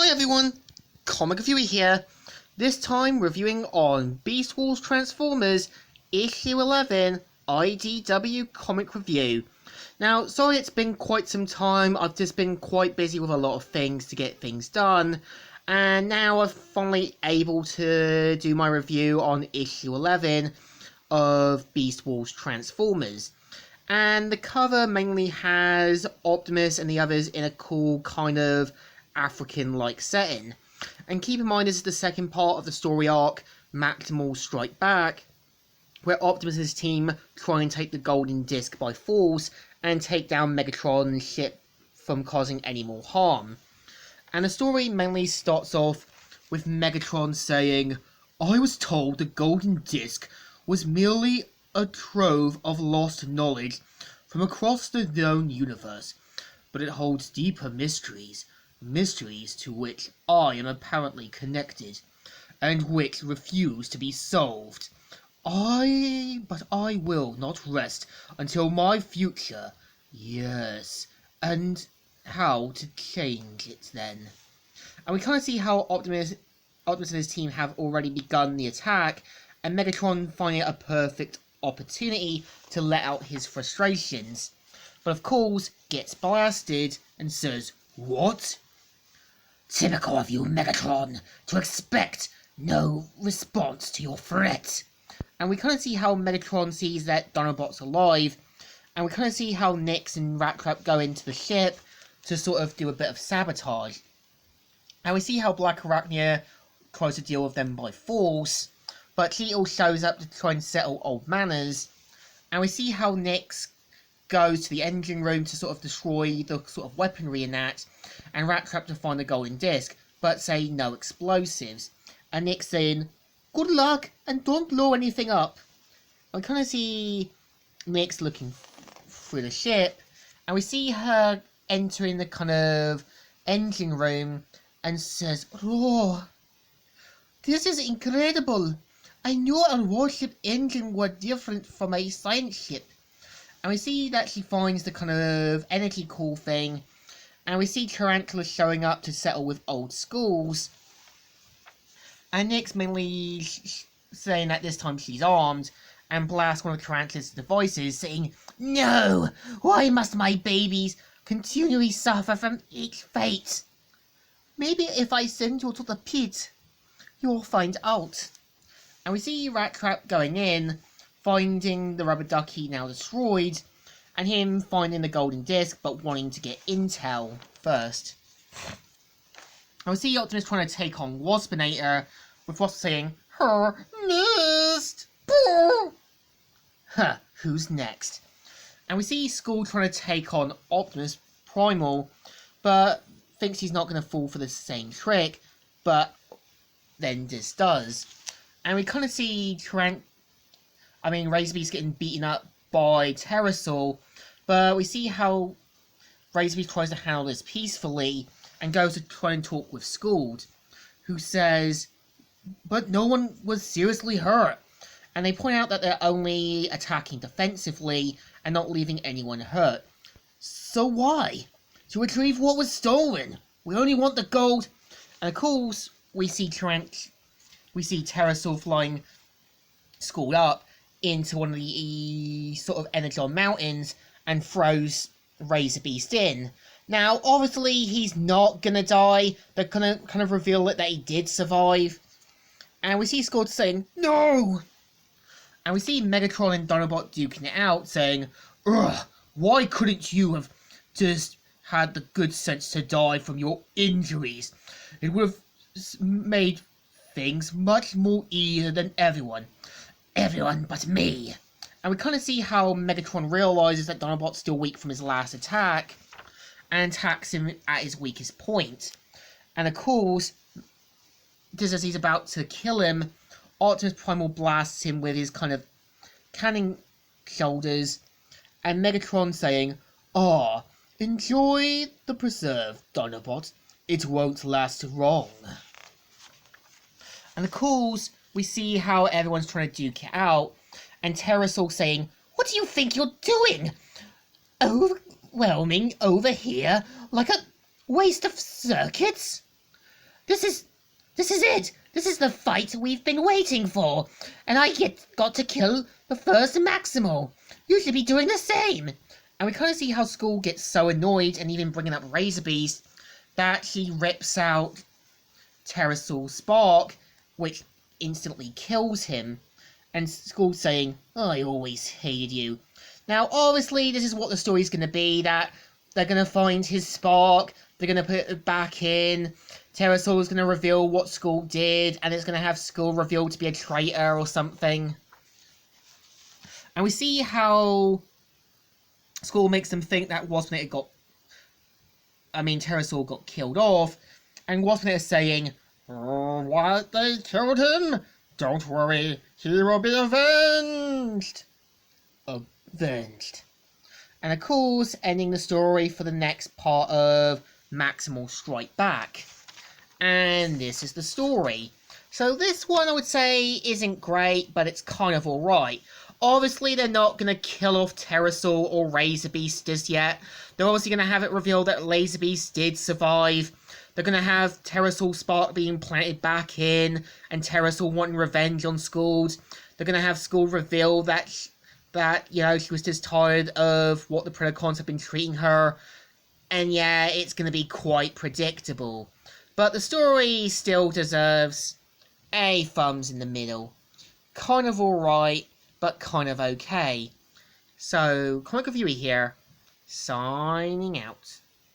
Hi everyone, Comic Reviewer here, this time reviewing on Beast Wars Transformers Issue 11 IDW Comic Review. Now, sorry it's been quite some time, I've just been quite busy with a lot of things to get things done, and now I'm finally able to do my review on Issue 11 of Beast Wars Transformers. And the cover mainly has Optimus and the others in a cool kind of African-like setting. And keep in mind, this is the second part of the story arc, Maximal Strike Back, where Optimus' team try and take the Golden Disc by force and take down Megatron's ship from causing any more harm. And the story mainly starts off with Megatron saying, "I was told the Golden Disc was merely a trove of lost knowledge from across the known universe, but it holds deeper mysteries to which I am apparently connected, and which refuse to be solved. But I will not rest until my future, yes, and how to change it then." And we kind of see how Optimus and his team have already begun the attack, and Megatron finding it a perfect opportunity to let out his frustrations, but of course gets blasted and says, "What? Typical of you, Megatron, to expect no response to your threat." And we kind of see how Megatron sees that Dinobot's alive, and we kind of see how Nyx and Rattrap go into the ship to sort of do a bit of sabotage. And we see how Black Arachnia tries to deal with them by force, but Cheetle shows up to try and settle old manners, and we see how Nyx goes to the engine room to sort of destroy the sort of weaponry in that, and Rattrap to find the Golden Disc, but say no explosives. And Nyx saying, "Good luck, and don't blow anything up." And we kind of see Nyx looking through the ship, and we see her entering the kind of engine room, and says, "Oh, this is incredible. I knew a warship engine were different from a science ship." And we see that she finds the kind of energy core thing, and we see Tarantula showing up to settle with old schools. And Nyx mainly saying that this time she's armed, and blasts one of Tarantula's devices, saying, "No! Why must my babies continually suffer from each fate? Maybe if I send you to the pit, you'll find out." And we see Rattrap going in, finding the rubber ducky now destroyed, and him finding the Golden Disc but wanting to get intel first. And we see Optimus trying to take on Waspinator, with Wasp saying, "Her missed! Huh, who's next?" And we see Skull trying to take on Optimus Primal, but thinks he's not going to fall for the same trick, but then this does. And we kind of see Razorbeast getting beaten up by Terrasol, but we see how Razorbeast tries to handle this peacefully and goes to try and talk with Skuld, who says, "But no one was seriously hurt." And they point out that they're only attacking defensively and not leaving anyone hurt. "So why? To retrieve what was stolen. We only want the gold." And of course, we see Terrasol flying Skull up into one of the sort of Energon Mountains and throws Razorbeast in. Now, obviously, he's not gonna die. They're gonna kind of reveal it that he did survive. And we see Skull saying, "No!" And we see Megatron and Dinobot duking it out, saying, "Ugh, why couldn't you have just had the good sense to die from your injuries? It would have made things much more easier than everyone but me." And we kind of see how Megatron realizes that Dinobot's still weak from his last attack, and attacks him at his weakest point. And of course, just as he's about to kill him, Optimus Primal blasts him with his kind of cannon shoulders, and Megatron saying, "Ah, enjoy the preserve, Dinobot. It won't last long." And of course, we see how everyone's trying to duke it out, and Terrasol saying, "What do you think you're doing? Overwhelming over here like a waste of circuits?" This is it! This is the fight we've been waiting for! And I got to kill the first Maximal! You should be doing the same! And we kind of see how Skull gets so annoyed and even bringing up Razor Beast that he rips out Terrasol's Spark, which instantly kills him. And Skull saying, I always hated you. Now, obviously, this is what the story's going to be, that they're going to find his Spark, they're going to put it back in, Terrasol's going to reveal what Skull did, and it's going to have Skull revealed to be a traitor or something. And we see how Skull makes them think that Terrasol got killed off, and Waspinator is saying, oh, what, they killed him? Don't worry, he will be avenged! Avenged. And of course, ending the story for the next part of Maximal Strike Back. And this is the story. So this one I would say isn't great, but it's kind of alright. Obviously, they're not going to kill off Terrasol or Razor Beast just yet. They're obviously going to have it revealed that Razor Beast did survive. They're going to have Terrasol's Spark being planted back in, and Terrasol wanting revenge on Skull. They're going to have Skull reveal that she was just tired of what the Predacons have been treating her. And yeah, it's going to be quite predictable. But the story still deserves a thumbs in the middle. Kind of alright, but kind of okay. So, Comic Reviewer here, signing out.